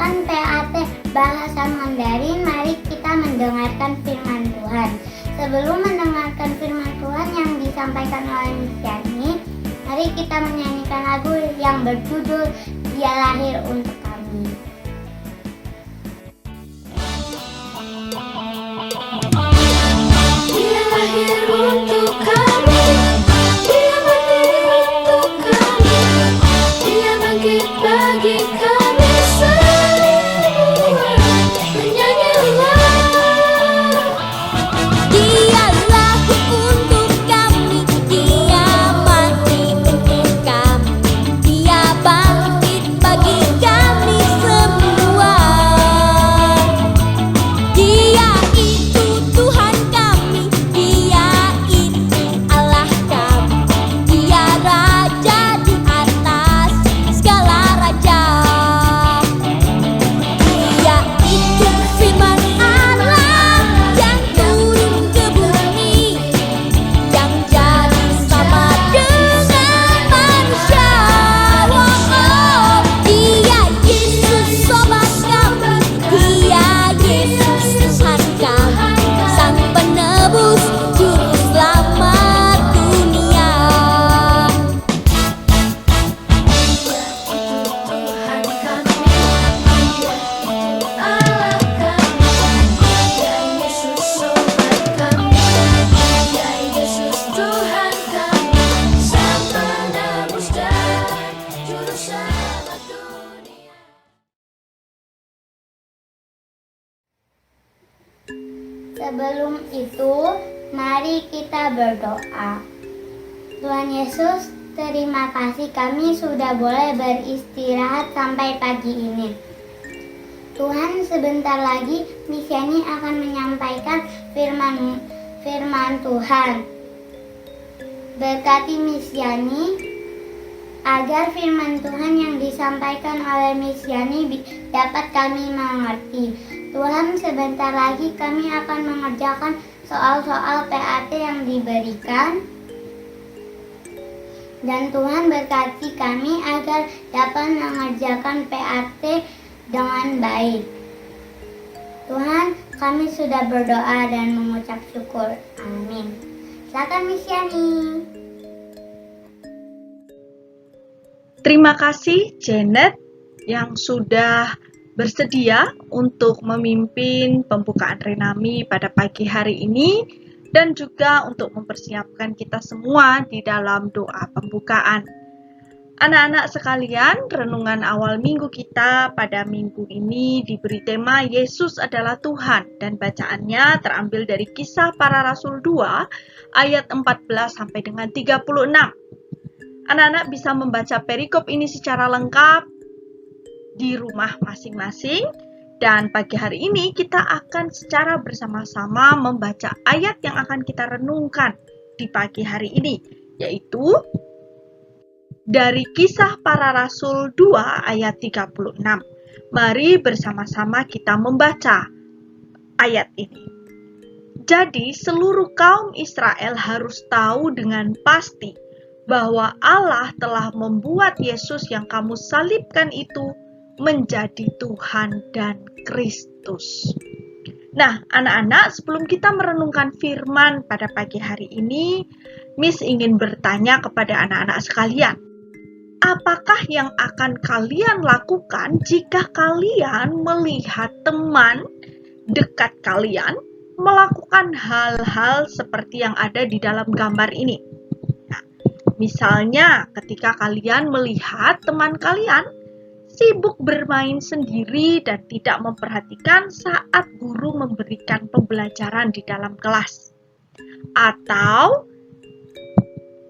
mengerjakan PAT bahasa Mandarin, mari kita mendengarkan firman Tuhan. Sebelum mendengarkan firman Tuhan yang disampaikan oleh Miss Yani, mari kita menyanyikan lagu yang berjudul Dia Lahir Untuk Kami. Dia lahir untuk kami, Dia mati untuk kami, Dia bangkit bagi kami semua. Bernyanyilah. Dia lahir untuk kami, Dia mati untuk kami, Dia bangkit bagi kami semua. Dia itu Tuhan kami, Dia itu Allah kami, Dia Raja di atas segala raja. Dia itu firman Allah yang turun ke bumi, yang jadi sama dengan manusia. Dia Yesus sobat kami, Dia Yesus Tuhan kami, Sang Penebus Juru Selamat dunia. Tuhan kami, Dia itu Allah kami, Dia Yesus sobat kami, Dia Yesus Tuhan kami, Sang Penebus dan Juru Selamat dunia. Sebelum itu, mari kita berdoa. Tuhan Yesus, terima kasih kami sudah boleh beristirahat sampai pagi ini. Tuhan, sebentar lagi Miss Yani akan menyampaikan firman Tuhan. Berkati Miss Yani agar firman Tuhan yang disampaikan oleh Miss Yani dapat kami mengerti. Tuhan, sebentar lagi kami akan mengerjakan soal-soal PAT yang diberikan. Dan Tuhan berkati kami agar dapat mengerjakan PAT dengan baik. Tuhan, kami sudah berdoa dan mengucap syukur. Amin. Silakan Miss Yani. Terima kasih Janet yang sudah bersedia untuk memimpin pembukaan Renami pada pagi hari ini dan juga untuk mempersiapkan kita semua di dalam doa pembukaan. Anak-anak sekalian, renungan awal minggu kita pada minggu ini diberi tema Yesus adalah Tuhan dan bacaannya terambil dari Kisah Para Rasul 2 ayat 14 sampai dengan 36. Anak-anak bisa membaca perikop ini secara lengkap di rumah masing-masing, dan pagi hari ini kita akan secara bersama-sama membaca ayat yang akan kita renungkan di pagi hari ini, yaitu dari Kisah Para Rasul 2 ayat 36. Mari bersama-sama kita membaca ayat ini. Jadi seluruh kaum Israel harus tahu dengan pasti bahwa Allah telah membuat Yesus yang kamu salibkan itu menjadi Tuhan dan Kristus. Nah, anak-anak, sebelum kita merenungkan firman pada pagi hari ini, Miss ingin bertanya kepada anak-anak sekalian, apakah yang akan kalian lakukan jika kalian melihat teman dekat kalian melakukan hal-hal seperti yang ada di dalam gambar ini? Nah, misalnya ketika kalian melihat teman kalian sibuk bermain sendiri dan tidak memperhatikan saat guru memberikan pembelajaran di dalam kelas. Atau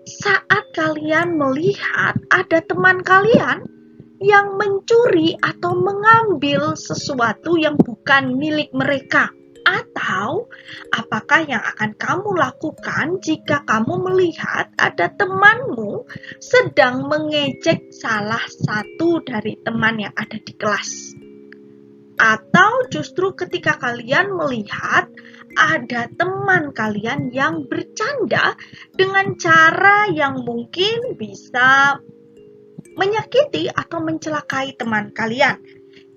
saat kalian melihat ada teman kalian yang mencuri atau mengambil sesuatu yang bukan milik mereka. Atau apakah yang akan kamu lakukan jika kamu melihat ada temanmu sedang mengejek salah satu dari teman yang ada di kelas? Atau justru ketika kalian melihat ada teman kalian yang bercanda dengan cara yang mungkin bisa menyakiti atau mencelakai teman kalian?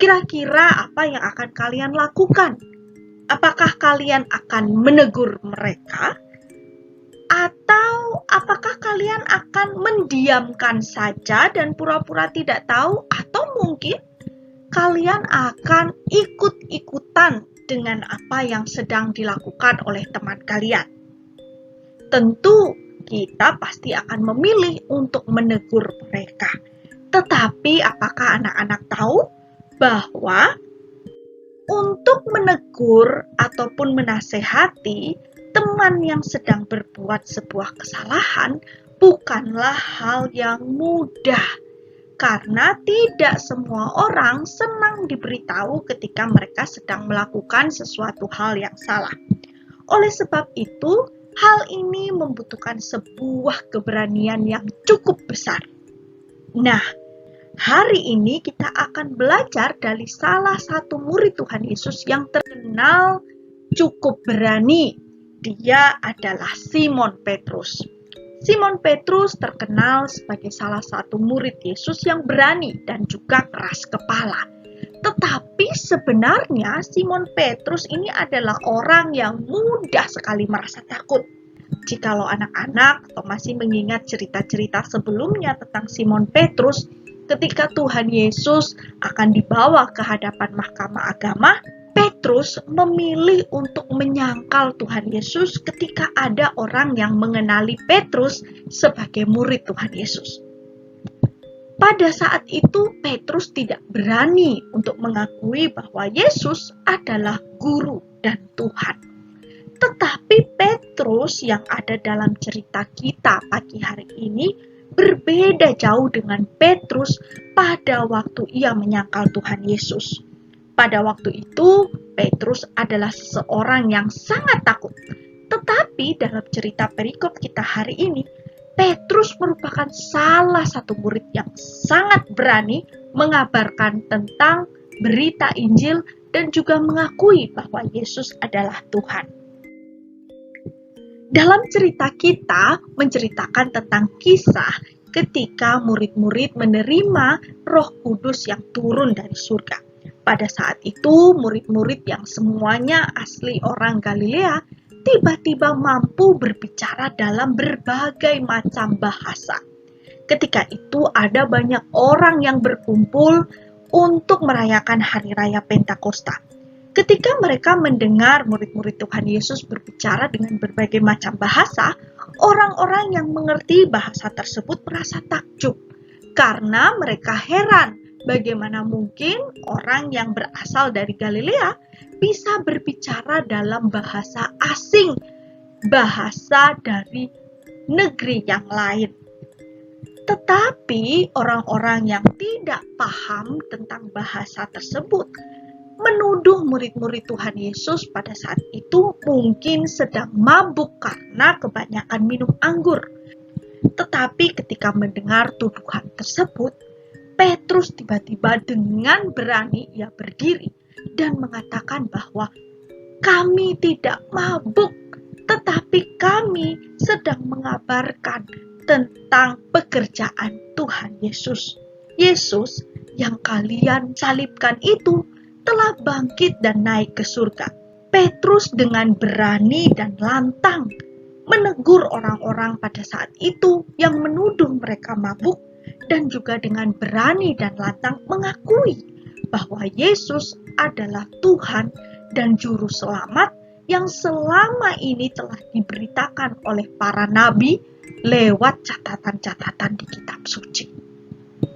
Kira-kira apa yang akan kalian lakukan? Apakah kalian akan menegur mereka? Atau apakah kalian akan mendiamkan saja dan pura-pura tidak tahu? Atau mungkin kalian akan ikut-ikutan dengan apa yang sedang dilakukan oleh teman kalian? Tentu kita pasti akan memilih untuk menegur mereka. Tetapi apakah anak-anak tahu bahwa untuk menegur ataupun menasehati teman yang sedang berbuat sebuah kesalahan bukanlah hal yang mudah, karena tidak semua orang senang diberitahu ketika mereka sedang melakukan sesuatu hal yang salah. Oleh sebab itu, hal ini membutuhkan sebuah keberanian yang cukup besar. Nah, hari ini kita akan belajar dari salah satu murid Tuhan Yesus yang terkenal cukup berani. Dia adalah Simon Petrus. Simon Petrus terkenal sebagai salah satu murid Yesus yang berani dan juga keras kepala. Tetapi sebenarnya Simon Petrus ini adalah orang yang mudah sekali merasa takut. Jikalau anak-anak atau masih mengingat cerita-cerita sebelumnya tentang Simon Petrus, ketika Tuhan Yesus akan dibawa ke hadapan mahkamah agama, Petrus memilih untuk menyangkal Tuhan Yesus ketika ada orang yang mengenali Petrus sebagai murid Tuhan Yesus. Pada saat itu Petrus tidak berani untuk mengakui bahwa Yesus adalah guru dan Tuhan. Tetapi Petrus yang ada dalam cerita kita pagi hari ini berbeda jauh dengan Petrus pada waktu ia menyangkal Tuhan Yesus. Pada waktu itu, Petrus adalah seseorang yang sangat takut. Tetapi dalam cerita perikop kita hari ini, Petrus merupakan salah satu murid yang sangat berani mengabarkan tentang berita Injil dan juga mengakui bahwa Yesus adalah Tuhan. Dalam cerita kita menceritakan tentang kisah ketika murid-murid menerima Roh Kudus yang turun dari surga. Pada saat itu, murid-murid yang semuanya asli orang Galilea tiba-tiba mampu berbicara dalam berbagai macam bahasa. Ketika itu ada banyak orang yang berkumpul untuk merayakan hari raya Pentakosta. Ketika mereka mendengar murid-murid Tuhan Yesus berbicara dengan berbagai macam bahasa, orang-orang yang mengerti bahasa tersebut merasa takjub karena mereka heran bagaimana mungkin orang yang berasal dari Galilea bisa berbicara dalam bahasa asing, bahasa dari negeri yang lain. Tetapi orang-orang yang tidak paham tentang bahasa tersebut menuduh murid-murid Tuhan Yesus pada saat itu mungkin sedang mabuk karena kebanyakan minum anggur. Tetapi ketika mendengar tuduhan tersebut, Petrus tiba-tiba dengan berani ia berdiri dan mengatakan bahwa kami tidak mabuk, tetapi kami sedang mengabarkan tentang pekerjaan Tuhan Yesus. Yesus yang kalian salibkan itu telah bangkit dan naik ke surga. Petrus dengan berani dan lantang menegur orang-orang pada saat itu yang menuduh mereka mabuk, dan juga dengan berani dan lantang mengakui bahwa Yesus adalah Tuhan dan Juru Selamat yang selama ini telah diberitakan oleh para nabi lewat catatan-catatan di kitab suci.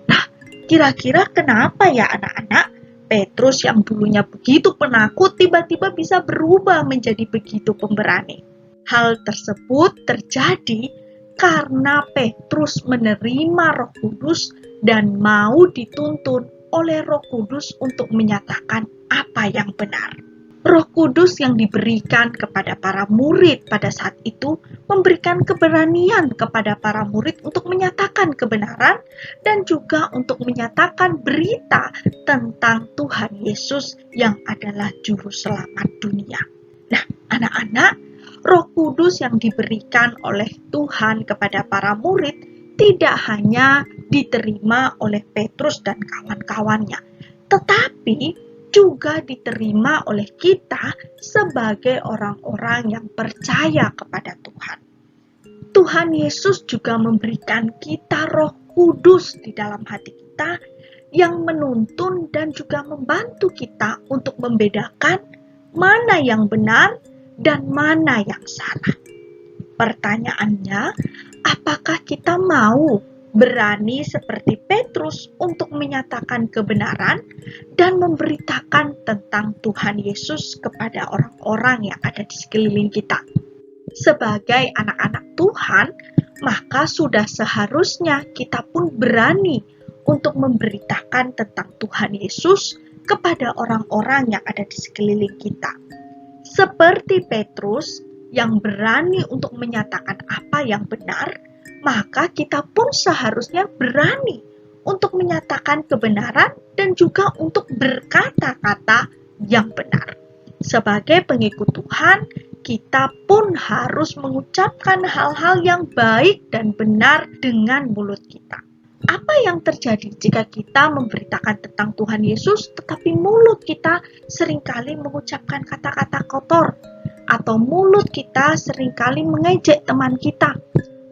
Nah, kira-kira kenapa ya anak-anak? Petrus yang dulunya begitu penakut tiba-tiba bisa berubah menjadi begitu pemberani. Hal tersebut terjadi karena Petrus menerima Roh Kudus dan mau dituntun oleh Roh Kudus untuk menyatakan apa yang benar. Roh Kudus yang diberikan kepada para murid pada saat itu memberikan keberanian kepada para murid untuk menyatakan kebenaran dan juga untuk menyatakan berita tentang Tuhan Yesus yang adalah Juru Selamat dunia. Nah, anak-anak, Roh Kudus yang diberikan oleh Tuhan kepada para murid tidak hanya diterima oleh Petrus dan kawan-kawannya, tetapi juga diterima oleh kita sebagai orang-orang yang percaya kepada Tuhan. Tuhan Yesus juga memberikan kita Roh Kudus di dalam hati kita yang menuntun dan juga membantu kita untuk membedakan mana yang benar dan mana yang salah. Pertanyaannya, apakah kita mau berani seperti Petrus untuk menyatakan kebenaran dan memberitakan tentang Tuhan Yesus kepada orang-orang yang ada di sekeliling kita? Sebagai anak-anak Tuhan, maka sudah seharusnya kita pun berani untuk memberitakan tentang Tuhan Yesus kepada orang-orang yang ada di sekeliling kita. Seperti Petrus yang berani untuk menyatakan apa yang benar, maka kita pun seharusnya berani untuk menyatakan kebenaran dan juga untuk berkata-kata yang benar. Sebagai pengikut Tuhan, kita pun harus mengucapkan hal-hal yang baik dan benar dengan mulut kita. Apa yang terjadi jika kita memberitakan tentang Tuhan Yesus, tetapi mulut kita seringkali mengucapkan kata-kata kotor, atau mulut kita seringkali mengejek teman kita,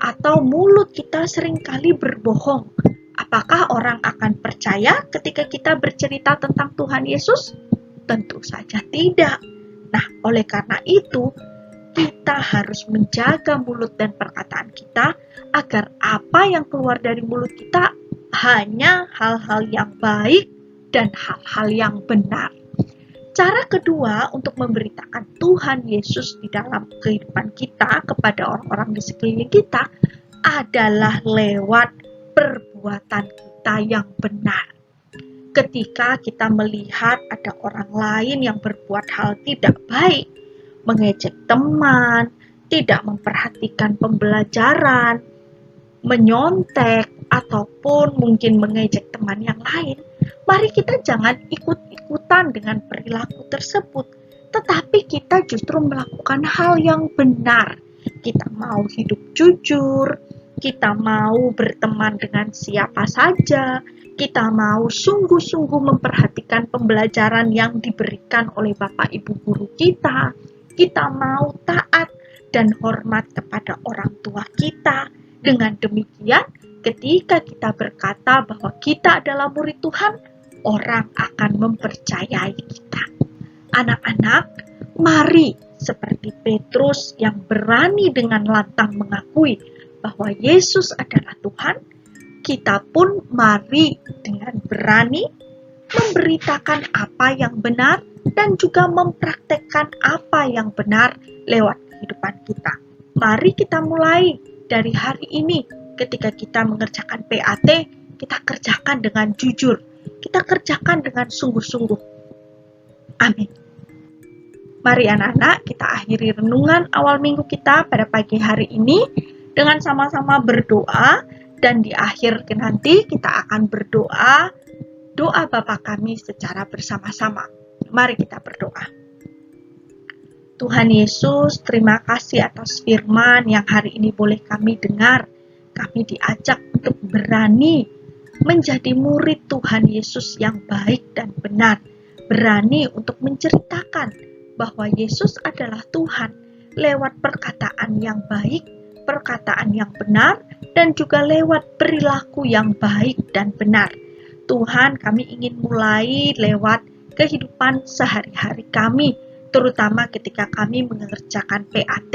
atau mulut kita seringkali berbohong? Apakah orang akan percaya ketika kita bercerita tentang Tuhan Yesus? Tentu saja tidak. Nah, oleh karena itu, kita harus menjaga mulut dan perkataan kita agar apa yang keluar dari mulut kita hanya hal-hal yang baik dan hal-hal yang benar. Cara kedua untuk memberitakan Tuhan Yesus di dalam kehidupan kita kepada orang-orang di sekeliling kita adalah lewat perbuatan kita yang benar. Ketika kita melihat ada orang lain yang berbuat hal tidak baik, mengejek teman, tidak memperhatikan pembelajaran, menyontek, ataupun mungkin mengejek teman yang lain, mari kita jangan ikut-ikutan dengan perilaku tersebut, tetapi kita justru melakukan hal yang benar. Kita mau hidup jujur, kita mau berteman dengan siapa saja, kita mau sungguh-sungguh memperhatikan pembelajaran yang diberikan oleh Bapak Ibu guru kita mau taat dan hormat kepada orang tua kita. Dengan demikian, ketika kita berkata bahwa kita adalah murid Tuhan, orang akan mempercayai kita. Anak-anak, mari seperti Petrus yang berani dengan lantang mengakui bahwa Yesus adalah Tuhan, kita pun mari dengan berani memberitakan apa yang benar dan juga mempraktekkan apa yang benar lewat kehidupan kita. Mari kita mulai dari hari ini. Ketika kita mengerjakan PAT, kita kerjakan dengan jujur, kita kerjakan dengan sungguh-sungguh. Amin. Mari anak-anak, kita akhiri renungan awal minggu kita pada pagi hari ini dengan sama-sama berdoa, dan di akhir nanti kita akan berdoa doa Bapa kami secara bersama-sama. Mari kita berdoa. Tuhan Yesus, terima kasih atas firman yang hari ini boleh kami dengar. Kami diajak untuk berani menjadi murid Tuhan Yesus yang baik dan benar. Berani untuk menceritakan bahwa Yesus adalah Tuhan lewat perkataan yang baik, perkataan yang benar, dan juga lewat perilaku yang baik dan benar. Tuhan, kami ingin mulai lewat kehidupan sehari-hari kami, terutama ketika kami mengerjakan PAT.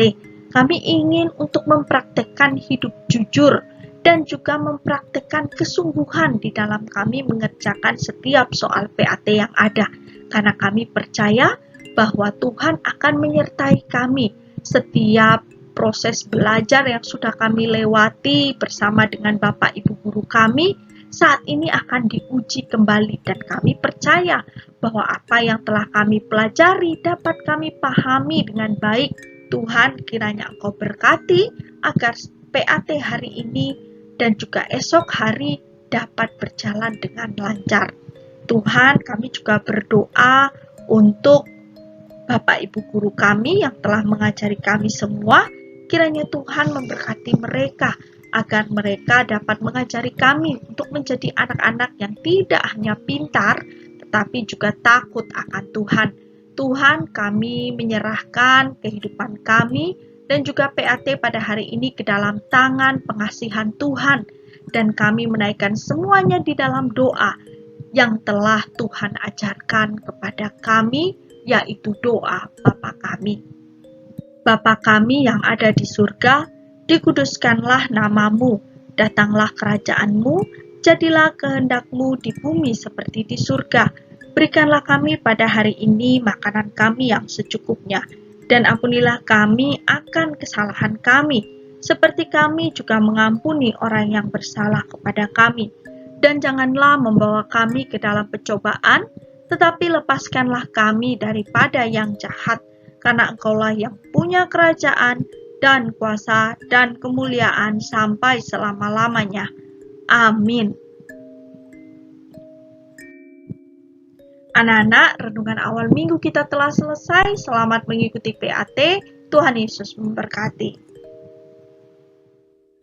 Kami ingin untuk mempraktekkan hidup jujur dan juga mempraktekkan kesungguhan di dalam kami mengerjakan setiap soal PAT yang ada. Karena kami percaya bahwa Tuhan akan menyertai kami setiap proses belajar yang sudah kami lewati bersama dengan Bapak Ibu guru kami saat ini akan diuji kembali, dan kami percaya bahwa apa yang telah kami pelajari dapat kami pahami dengan baik. Tuhan, kiranya Engkau berkati agar PAT hari ini dan juga esok hari dapat berjalan dengan lancar. Tuhan, kami juga berdoa untuk Bapak Ibu guru kami yang telah mengajari kami semua. Kiranya Tuhan memberkati mereka agar mereka dapat mengajari kami untuk menjadi anak-anak yang tidak hanya pintar, tetapi juga takut akan Tuhan. Tuhan, kami menyerahkan kehidupan kami dan juga PAT pada hari ini ke dalam tangan pengasihan Tuhan. Dan kami menaikkan semuanya di dalam doa yang telah Tuhan ajarkan kepada kami, yaitu doa Bapa kami. Bapa kami yang ada di surga, dikuduskanlah namamu, datanglah kerajaanmu, jadilah kehendak-Mu di bumi seperti di surga. Berikanlah kami pada hari ini makanan kami yang secukupnya, dan ampunilah kami akan kesalahan kami, seperti kami juga mengampuni orang yang bersalah kepada kami. Dan janganlah membawa kami ke dalam pencobaan, tetapi lepaskanlah kami daripada yang jahat, karena Engkaulah yang punya kerajaan dan kuasa dan kemuliaan sampai selama-lamanya. Amin. Anak-anak, renungan awal minggu kita telah selesai. Selamat mengikuti PAT. Tuhan Yesus memberkati.